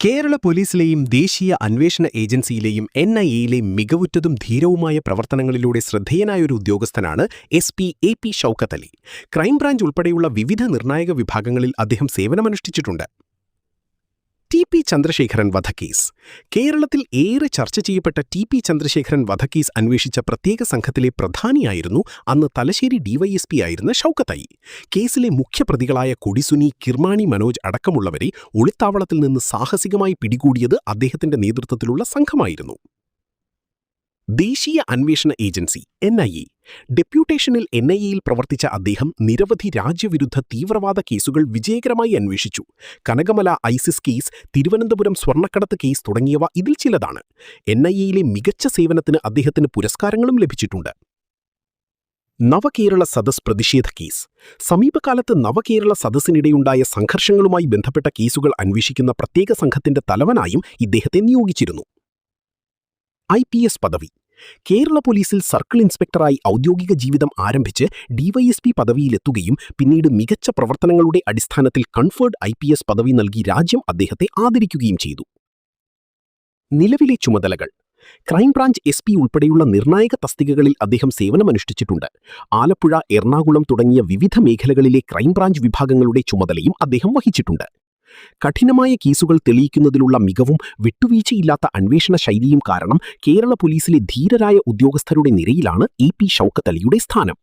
കേരള പോലീസിലെയും ദേശീയ അന്വേഷണ ഏജൻസിയിലെയും NIA മികവുറ്റതും ധീരവുമായ പ്രവർത്തനങ്ങളിലൂടെ ശ്രദ്ധേയനായ ഒരു ഉദ്യോഗസ്ഥനാണ് SP AP Shoukath Ali. Crime branch ഉൾപ്പെടെയുള്ള വിവിധ നിർണായക വിഭാഗങ്ങളിൽ അദ്ദേഹം സേവനമനുഷ്ഠിച്ചിട്ടുണ്ട്. TP ചന്ദ്രശേഖരൻ വധക്കേസ്. കേരളത്തിൽ ഏറെ ചർച്ച ചെയ്യപ്പെട്ട TP ചന്ദ്രശേഖരൻ വധക്കേസ് അന്വേഷിച്ച പ്രത്യേക സംഘത്തിലെ പ്രധാനിയായിരുന്നു അന്ന് തലശ്ശേരി DYSP ആയിരുന്ന ഷൗക്കത്ത് അലി. കേസിലെ മുഖ്യപ്രതികളായ കൊടിസുനി, കിർമാണി മനോജ് അടക്കമുള്ളവരെ ഒളിത്താവളത്തിൽ നിന്ന് സാഹസികമായി പിടികൂടിയത് അദ്ദേഹത്തിന്റെ നേതൃത്വത്തിലുള്ള സംഘമായിരുന്നു. ദേശീയ അന്വേഷണ ഏജൻസി NIA. ഡെപ്യൂട്ടേഷനിൽ NIAയിൽ പ്രവർത്തിച്ച അദ്ദേഹം നിരവധി രാജ്യവിരുദ്ധ തീവ്രവാദ കേസുകൾ വിജയകരമായി അന്വേഷിച്ചു. കനകമല ISIS കേസ്, തിരുവനന്തപുരം സ്വർണ്ണക്കടത്ത് കേസ് തുടങ്ങിയവ ഇതിൽ ചിലതാണ്. NIAയിലെ മികച്ച സേവനത്തിന് അദ്ദേഹത്തിന് പുരസ്കാരങ്ങളും ലഭിച്ചിട്ടുണ്ട്. നവകേരള സദസ് പ്രതിഷേധ കേസ്. സമീപകാലത്ത് നവകേരള സദസ്സിനിടെയുണ്ടായ സംഘർഷങ്ങളുമായി ബന്ധപ്പെട്ട കേസുകൾ അന്വേഷിക്കുന്ന പ്രത്യേക സംഘത്തിന്റെ തലവനായും ഇദ്ദേഹത്തെ നിയോഗിച്ചിരുന്നു. IPS പദവി. കേരള പോലീസിൽ സർക്കിൾ ഇൻസ്പെക്ടറായി ഔദ്യോഗിക ജീവിതം ആരംഭിച്ച് DYSP പദവിയിലെത്തുകയും പിന്നീട് മികച്ച പ്രവർത്തനങ്ങളുടെ അടിസ്ഥാനത്തിൽ കൺഫേർഡ് IPS പദവി നൽകി രാജ്യം അദ്ദേഹത്തെ ആദരിക്കുകയും ചെയ്തു. നിലവിലെ ചുമതലകൾ. ക്രൈംബ്രാഞ്ച് SP ഉൾപ്പെടെയുള്ള നിർണായക തസ്തികകളിൽ അദ്ദേഹം സേവനമനുഷ്ഠിച്ചിട്ടുണ്ട്. ആലപ്പുഴ, എറണാകുളം തുടങ്ങിയ വിവിധ മേഖലകളിലെ ക്രൈംബ്രാഞ്ച് വിഭാഗങ്ങളുടെ ചുമതലയും അദ്ദേഹം വഹിച്ചിട്ടുണ്ട്. കഠിനമായ കേസുകൾ തെളിയിക്കുന്നതിലുള്ള മികവും വിട്ടുവീഴ്ചയില്ലാത്ത അന്വേഷണ ശൈലിയും കാരണം കേരള പോലീസിലെ ധീരരായ ഉദ്യോഗസ്ഥരുടെ നിരയിലാണ് AP ഷൗക്കത്ത് അലിയുടെ സ്ഥാനം.